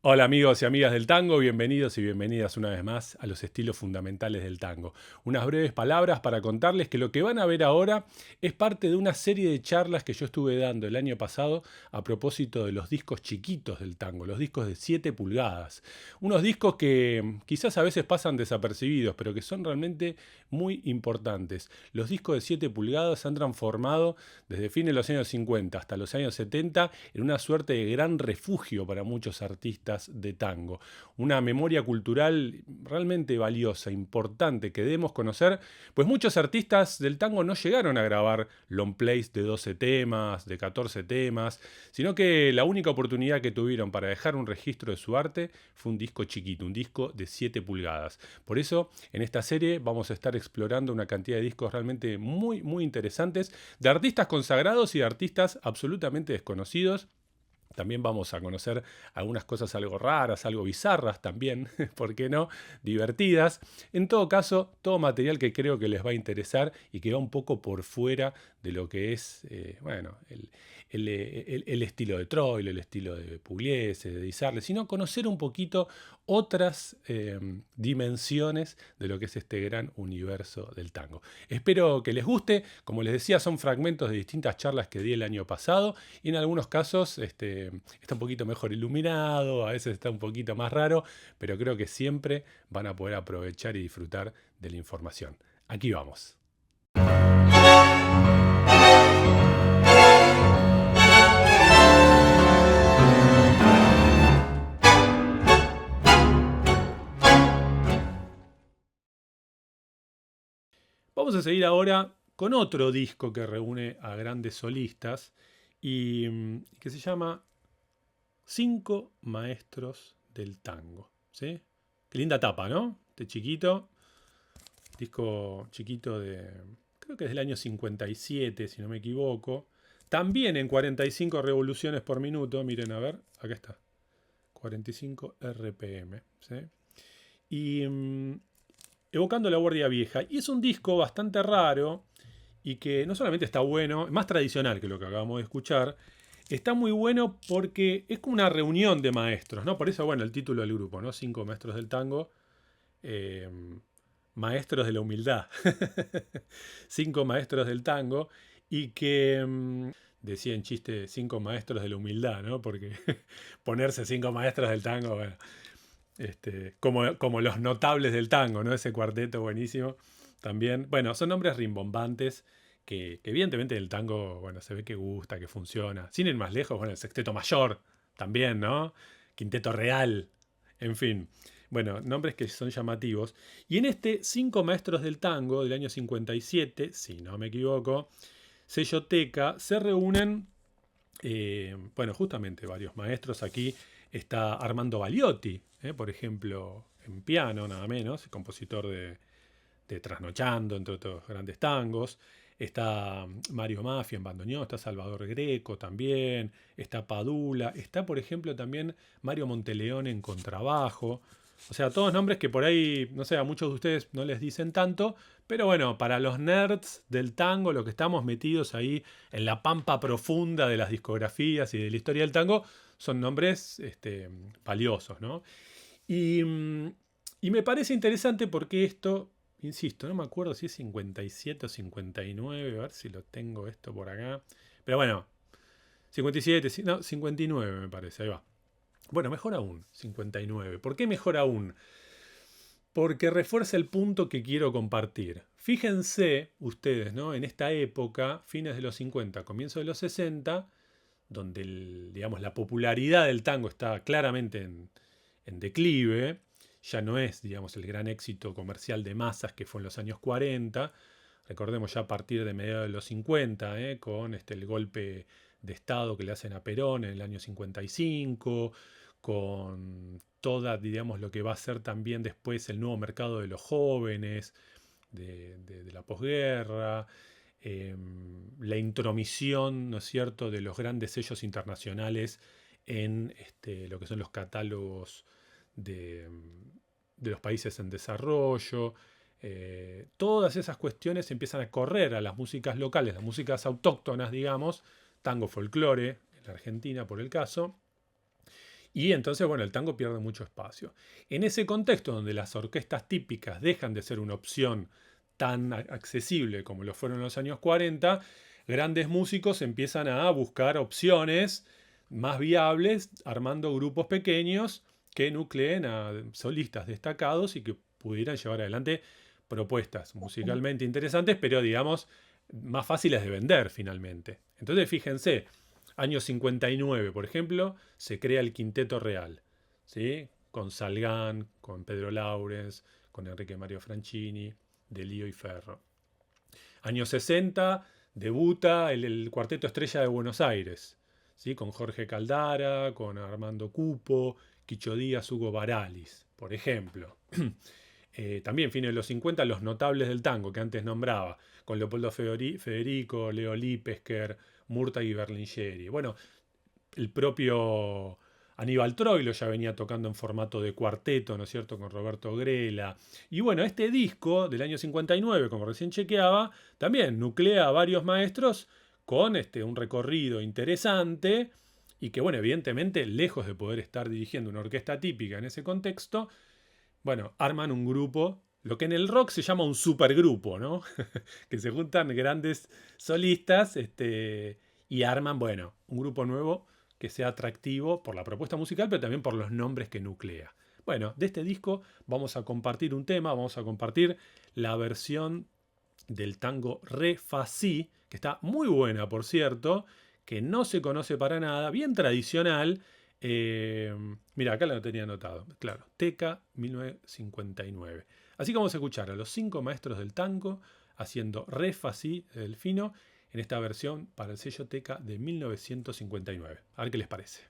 Hola amigos y amigas del tango, bienvenidos y bienvenidas una vez más a los estilos fundamentales del tango. Unas breves palabras para contarles que lo que van a ver ahora es parte de una serie de charlas que yo estuve dando el año pasado a propósito de los discos chiquitos del tango, los discos de 7 pulgadas. Unos discos que quizás a veces pasan desapercibidos, pero que son realmente muy importantes. Los discos de 7 pulgadas se han transformado desde fines de los años 50 hasta los años 70 en una suerte de gran refugio para muchos artistas de tango. Una memoria cultural realmente valiosa, importante, que debemos conocer, pues muchos artistas del tango no llegaron a grabar long plays de 12 temas, de 14 temas, sino que la única oportunidad que tuvieron para dejar un registro de su arte fue un disco chiquito, un disco de 7 pulgadas. Por eso, en esta serie vamos a estar explorando una cantidad de discos realmente muy interesantes, de artistas consagrados y de artistas absolutamente desconocidos. También vamos a conocer algunas cosas algo raras, algo bizarras también, ¿por qué no? Divertidas. En todo caso, todo material que creo que les va a interesar y que va un poco por fuera de lo que es, el estilo de Troilo, el estilo de Pugliese, de Di Sarli, sino conocer un poquito otras dimensiones de lo que es este gran universo del tango. Espero que les guste. Como les decía, son fragmentos de distintas charlas que di el año pasado y en algunos casos está un poquito mejor iluminado, a veces está un poquito más raro, pero creo que siempre van a poder aprovechar y disfrutar de la información. Aquí vamos. Vamos a seguir ahora con otro disco que reúne a grandes solistas y que se llama Cinco Maestros del Tango. ¿Sí? Qué linda tapa, ¿no? Este chiquito, disco chiquito de, creo que es del año 57, si no me equivoco. También en 45 revoluciones por minuto, miren a ver, acá está, 45 RPM. ¿Sí? Y evocando la Guardia Vieja. Y es un disco bastante raro y que no solamente está bueno, es más tradicional que lo que acabamos de escuchar, está muy bueno porque es como una reunión de maestros, ¿no? Por eso, bueno, el título del grupo, ¿no? Cinco maestros del tango, eh, maestros de la humildad. Cinco maestros del tango y que decía en chiste cinco maestros de la humildad, ¿no? Porque ponerse cinco maestros del tango, bueno, como los notables del tango, ¿no? Ese cuarteto buenísimo también. Bueno, son nombres rimbombantes que evidentemente el tango, bueno, se ve que gusta, que funciona. Sin ir más lejos, bueno, el sexteto mayor también, ¿no? Quinteto real, en fin. Bueno, nombres que son llamativos. Y en este Cinco Maestros del Tango del año 57, si no me equivoco, selloteca, se reúnen, bueno, justamente varios maestros. Aquí está Armando Baliotti, por ejemplo, en piano, nada menos, compositor de Trasnochando, entre otros grandes tangos. Está Mario Mafia en bandoneón, está Salvador Greco también, está Padula, está por ejemplo también Mario Monteleón en contrabajo. O sea, todos nombres que por ahí, no sé, a muchos de ustedes no les dicen tanto, pero bueno, para los nerds del tango, los que estamos metidos ahí en la pampa profunda de las discografías y de la historia del tango, son nombres valiosos, ¿no? Y, y me parece interesante porque esto, insisto, no me acuerdo si es 57 o 59, a ver si lo tengo esto por acá. Pero bueno, 57, no, 59 me parece, ahí va. Bueno, mejor aún, 59. ¿Por qué mejor aún? Porque refuerza el punto que quiero compartir. Fíjense ustedes, ¿no? En esta época, fines de los 50, comienzo de los 60, donde digamos, la popularidad del tango está claramente en declive, ya no es, digamos, el gran éxito comercial de masas que fue en los años 40. Recordemos ya a partir de mediados de los 50, con el golpe de Estado que le hacen a Perón en el año 55, con toda, digamos, lo que va a ser también después el nuevo mercado de los jóvenes, de la posguerra, la intromisión, ¿no es cierto?, de los grandes sellos internacionales en lo que son los catálogos de, de los países en desarrollo. Todas esas cuestiones empiezan a correr a las músicas locales, las músicas autóctonas, digamos, tango folclore, en la Argentina por el caso, Y entonces, bueno, el tango pierde mucho espacio. En ese contexto donde las orquestas típicas dejan de ser una opción tan accesible como lo fueron en los años 40, grandes músicos empiezan a buscar opciones más viables, armando grupos pequeños que nucleen a solistas destacados y que pudieran llevar adelante propuestas musicalmente interesantes, pero digamos más fáciles de vender finalmente. Entonces fíjense, año 59, por ejemplo, se crea el Quinteto Real, ¿sí? Con Salgán, con Pedro Laurens, con Enrique Mario Franchini, De Lío y Ferro. Año 60 debuta el Cuarteto Estrella de Buenos Aires, ¿sí? Con Jorge Caldara, con Armando Cupo, Quicho Díaz, Hugo Baralis, por ejemplo. También fines de los 50, los notables del tango que antes nombraba, con Leopoldo Federico, Leo Lipesker, Murta y Berlingeri. Bueno, el propio Aníbal Troilo ya venía tocando en formato de cuarteto, ¿no es cierto?, con Roberto Grela. Y bueno, este disco del año 59, como recién chequeaba, también nuclea a varios maestros con un recorrido interesante y que, bueno, evidentemente, lejos de poder estar dirigiendo una orquesta típica en ese contexto, bueno, arman un grupo, lo que en el rock se llama un supergrupo, ¿no? Que se juntan grandes solistas y arman, bueno, un grupo nuevo que sea atractivo por la propuesta musical, pero también por los nombres que nuclea. Bueno, de este disco vamos a compartir un tema, vamos a compartir la versión del tango Re Fa Si, que está muy buena, por cierto, que no se conoce para nada, bien tradicional. Mira, acá lo tenía anotado, claro, Teca 1959. Así que vamos a escuchar a los 5 maestros del tango haciendo Re Fa Si de Delfino en esta versión para el sello Teca de 1959. A ver qué les parece.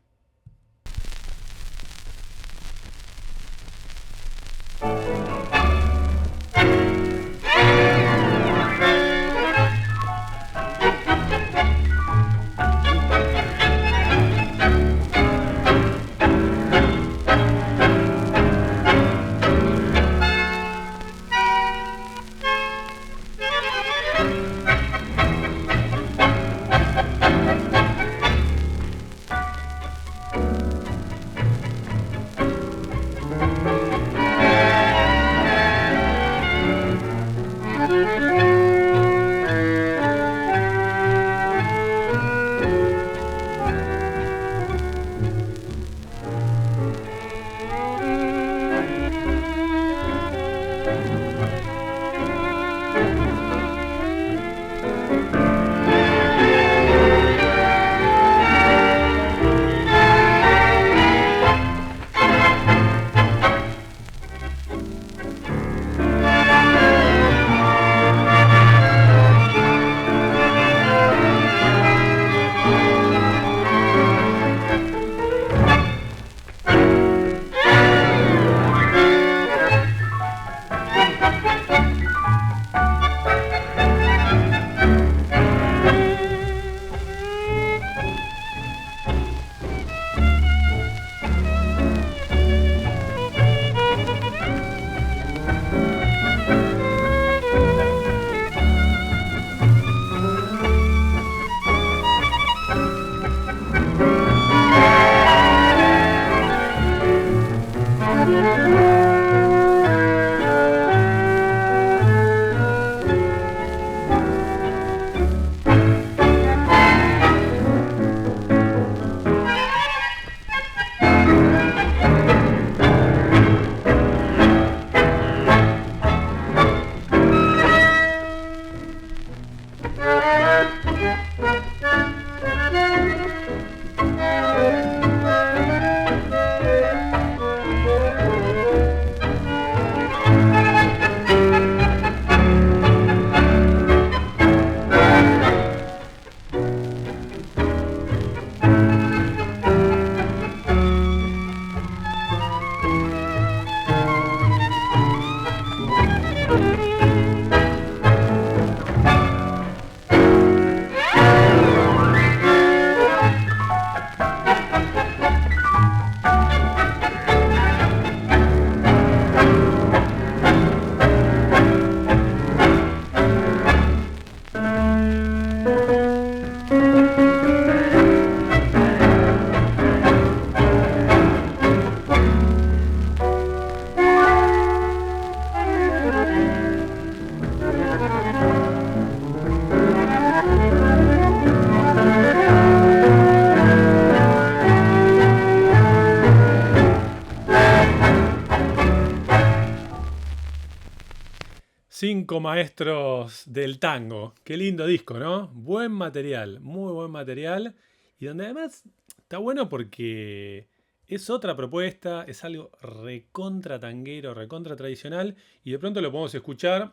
Cinco maestros del tango. Qué lindo disco, ¿no? Buen material, muy buen material. Y donde además está bueno porque es otra propuesta, es algo recontra tanguero, recontra tradicional. Y de pronto lo podemos escuchar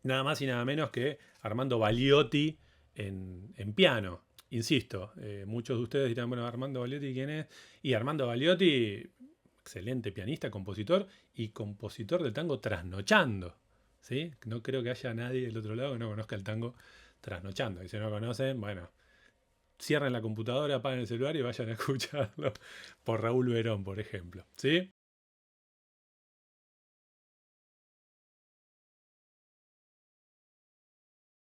nada más y nada menos que Armando Baliotti en piano. Insisto, muchos de ustedes dirán, bueno, Armando Baliotti, ¿quién es? Y Armando Baliotti, excelente pianista, compositor y compositor del tango Trasnochando. ¿Sí? No creo que haya nadie del otro lado que no conozca el tango Trasnochando. Y si no lo conocen, bueno, cierren la computadora, apaguen el celular y vayan a escucharlo por Raúl Verón, por ejemplo. ¿Sí?